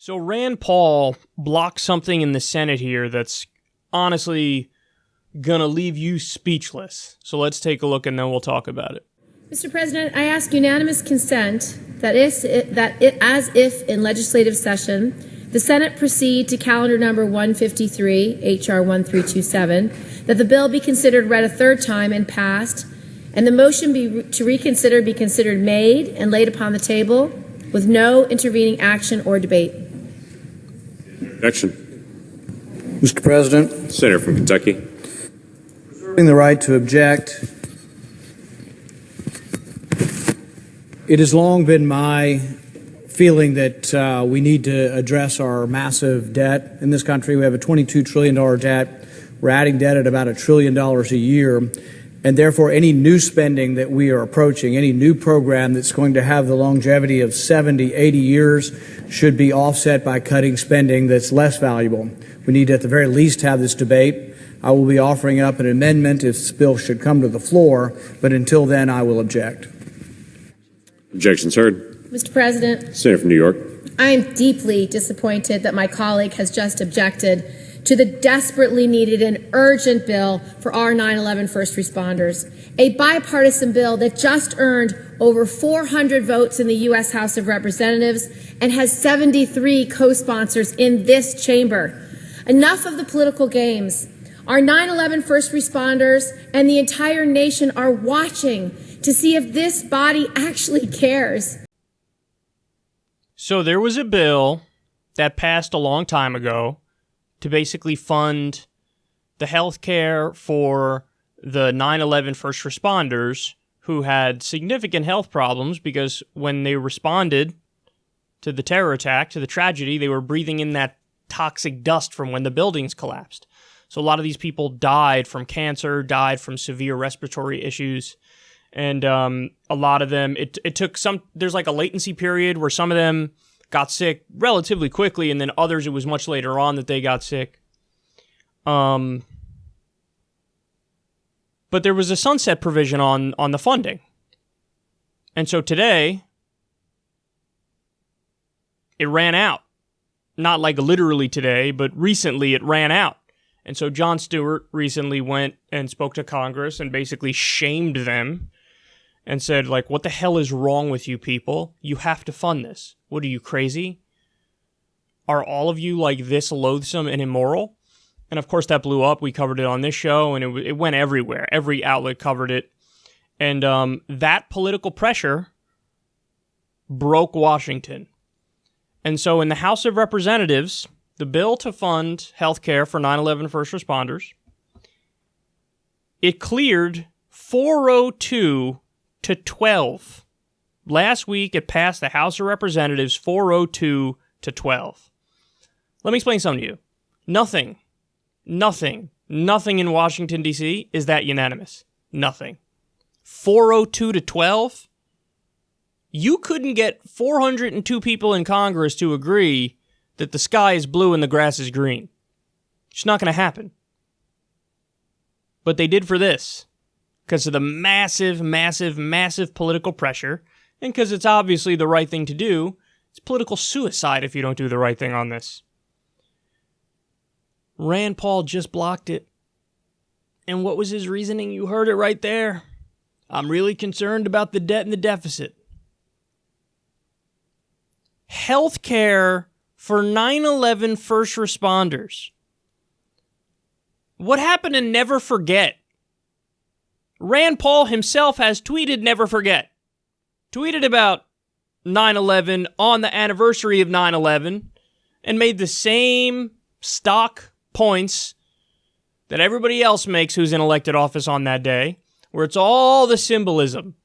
So Rand Paul blocked something in the Senate here that's honestly going to leave you speechless. So let's take a look and then we'll talk about it. Mr. President, I ask unanimous consent that as if in legislative session, the Senate proceed to calendar number 153, H.R. 1327, that the bill be considered read a third time and passed, and the motion to reconsider be considered made and laid upon the table with no intervening action or debate. Objection. Mr. President. Senator from Kentucky. Reserving the right to object. It has long been my feeling that we need to address our massive debt in this country. We have a $22 trillion debt. We're adding debt at about $1 trillion a year. And therefore, any new spending that we are approaching, any new program that's going to have the longevity of 70, 80 years should be offset by cutting spending that's less valuable. We need to, at the very least, have this debate. I will be offering up an amendment if this bill should come to the floor, but until then, I will object. Objections heard. Mr. President. Senator from New York. I am deeply disappointed that my colleague has just objected to the desperately needed and urgent bill for our 9/11 first responders, a bipartisan bill that just earned over 400 votes in the U.S. House of Representatives and has 73 co-sponsors in this chamber. Enough of the political games. Our 9/11 first responders and the entire nation are watching to see if this body actually cares. So there was a bill that passed a long time ago to basically fund the health care for the 9/11 first responders who had significant health problems because when they responded to the terror attack, to the tragedy, they were breathing in that toxic dust from when the buildings collapsed. So a lot of these people died from cancer, died from severe respiratory issues, and a lot of them, it took some, there's like a latency period where some of them got sick relatively quickly, and then others, it was much later on that they got sick. But there was a sunset provision on the funding. And so today, it ran out. Not like literally today, but recently it ran out. And so Jon Stewart recently went and spoke to Congress and basically shamed them and said, like, what the hell is wrong with you people? You have to fund this. What are you, crazy? Are all of you like this loathsome and immoral? And of course that blew up. We covered it on this show and it went everywhere. Every outlet covered it. And that political pressure broke Washington. And so in the House of Representatives, the bill to fund health care for 9/11 first responders, it cleared 402 to 12. Last week, it passed the House of Representatives 402 to 12. Let me explain something to you. Nothing in Washington, D.C. is that unanimous. Nothing. 402 to 12? You couldn't get 402 people in Congress to agree that the sky is blue and the grass is green. It's not going to happen. But they did for this. Because of the massive political pressure, and because it's obviously the right thing to do. It's political suicide if you don't do the right thing on this. Rand Paul just blocked it. And what was his reasoning? You heard it right there. I'm really concerned about the debt and the deficit. Healthcare for 9/11 first responders. What happened to Never Forget? Rand Paul himself has tweeted Never Forget. Tweeted about 9/11 on the anniversary of 9/11 and made the same stock points that everybody else makes who's in elected office on that day, where it's all the symbolism.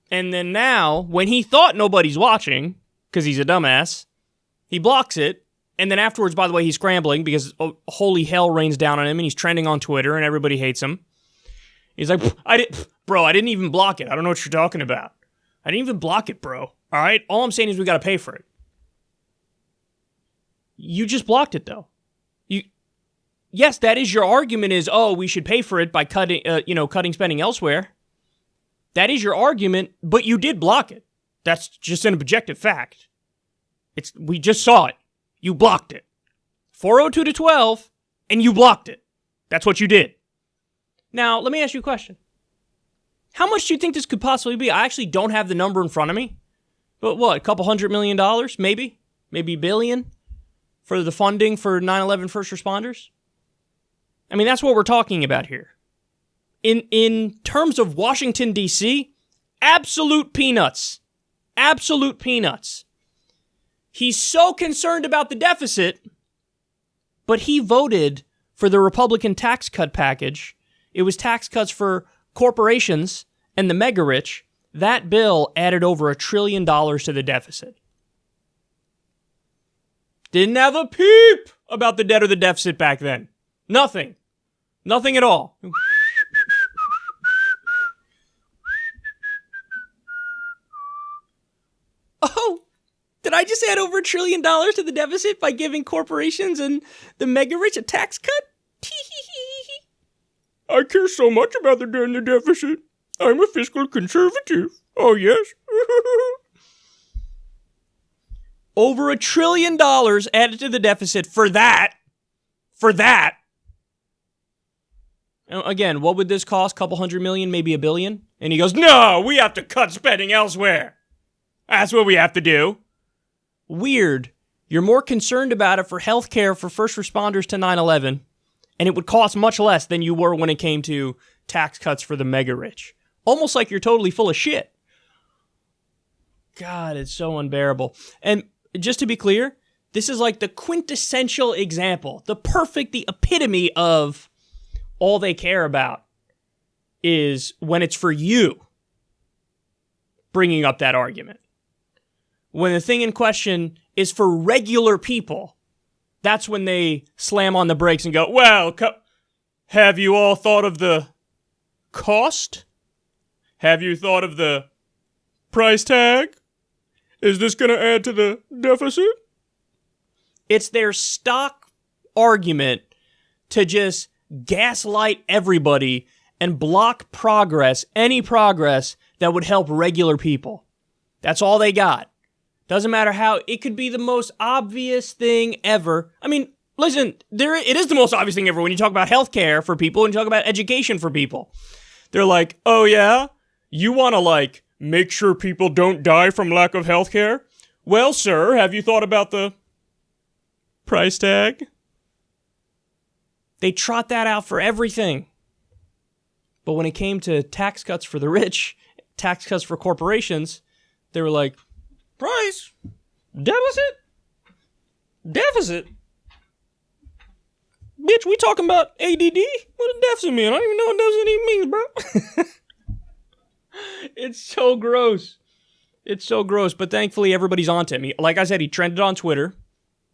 And then now, when he thought nobody's watching, because he's a dumbass, he blocks it. And then afterwards, by the way, he's scrambling because holy hell rains down on him and he's trending on Twitter and everybody hates him. He's like, I didn't even block it. I don't know what you're talking about. I didn't even block it, bro. All right? All I'm saying is we got to pay for it. You just blocked it, though. Yes, that is your argument is, we should pay for it by cutting spending elsewhere. That is your argument, but you did block it. That's just an objective fact. We just saw it. You blocked it. 402 to 12, and you blocked it. That's what you did. Now, let me ask you a question. How much do you think this could possibly be? I actually don't have the number in front of me. But what, a couple $100 million, maybe? Maybe $1 billion for the funding for 9/11 first responders? I mean, that's what we're talking about here. In terms of Washington, D.C., absolute peanuts. Absolute peanuts. He's so concerned about the deficit, but he voted for the Republican tax cut package. It was tax cuts for corporations and the mega rich. That bill added over $1 trillion to the deficit. Didn't have a peep about the debt or the deficit back then. Nothing. Nothing at all. Oh, did I just add over $1 trillion to the deficit by giving corporations and the mega rich a tax cut? I care so much about the debt and the deficit. I'm a fiscal conservative. Oh, yes. Over $1 trillion added to the deficit for that. For that. Again, what would this cost? Couple $100 million, maybe $1 billion? And he goes, no, we have to cut spending elsewhere. That's what we have to do. Weird. You're more concerned about it for healthcare for first responders to 9/11, and it would cost much less than you were when it came to tax cuts for the mega rich. Almost like you're totally full of shit. God, it's so unbearable. And just to be clear, this is like the quintessential example, the epitome of all they care about is when it's for you bringing up that argument. When the thing in question is for regular people, that's when they slam on the brakes and go, well, have you all thought of the cost? Have you thought of the price tag? Is this going to add to the deficit? It's their stock argument to just gaslight everybody and block progress, any progress that would help regular people. That's all they got. Doesn't matter how, it could be the most obvious thing ever. I mean, listen, it is the most obvious thing ever when you talk about healthcare for people and you talk about education for people. They're like, oh yeah? You want to make sure people don't die from lack of healthcare? Well, sir, have you thought about the price tag? They trot that out for everything. But when it came to tax cuts for the rich, tax cuts for corporations, they were like, price? Deficit? Deficit? Bitch, we talking about ADD? What does deficit mean? I don't even know what deficit even means, bro. It's so gross. It's so gross. But thankfully, everybody's onto him. Like I said, he trended on Twitter.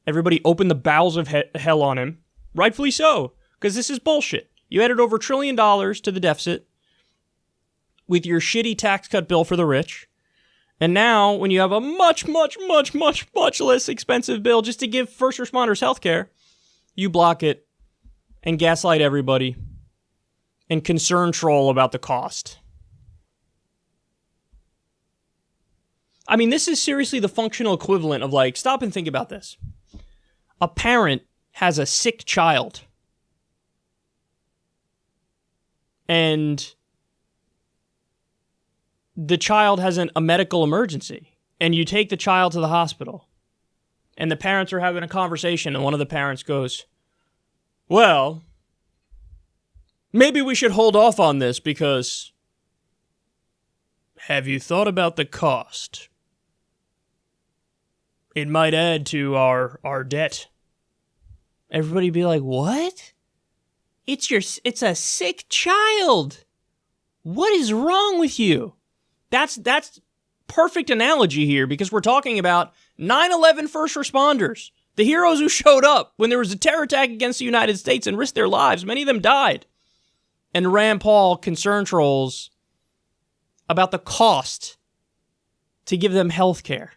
Everybody opened the bowels of hell on him. Rightfully so. Because this is bullshit. You added over $1 trillion to the deficit with your shitty tax cut bill for the rich. And now, when you have a much, much, much, much, much less expensive bill just to give first responders health care, you block it and gaslight everybody and concern troll about the cost. I mean, this is seriously the functional equivalent of stop and think about this. A parent has a sick child. And the child has a medical emergency. And you take the child to the hospital. And the parents are having a conversation. And one of the parents goes, well, maybe we should hold off on this because have you thought about the cost? It might add to our debt. Everybody be like, what? It's a sick child. What is wrong with you? That's perfect analogy here because we're talking about 9/11 first responders, the heroes who showed up when there was a terror attack against the United States and risked their lives. Many of them died. And Rand Paul concern trolls about the cost to give them health care.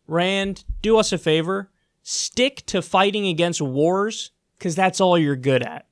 Rand, do us a favor. Stick to fighting against wars because that's all you're good at.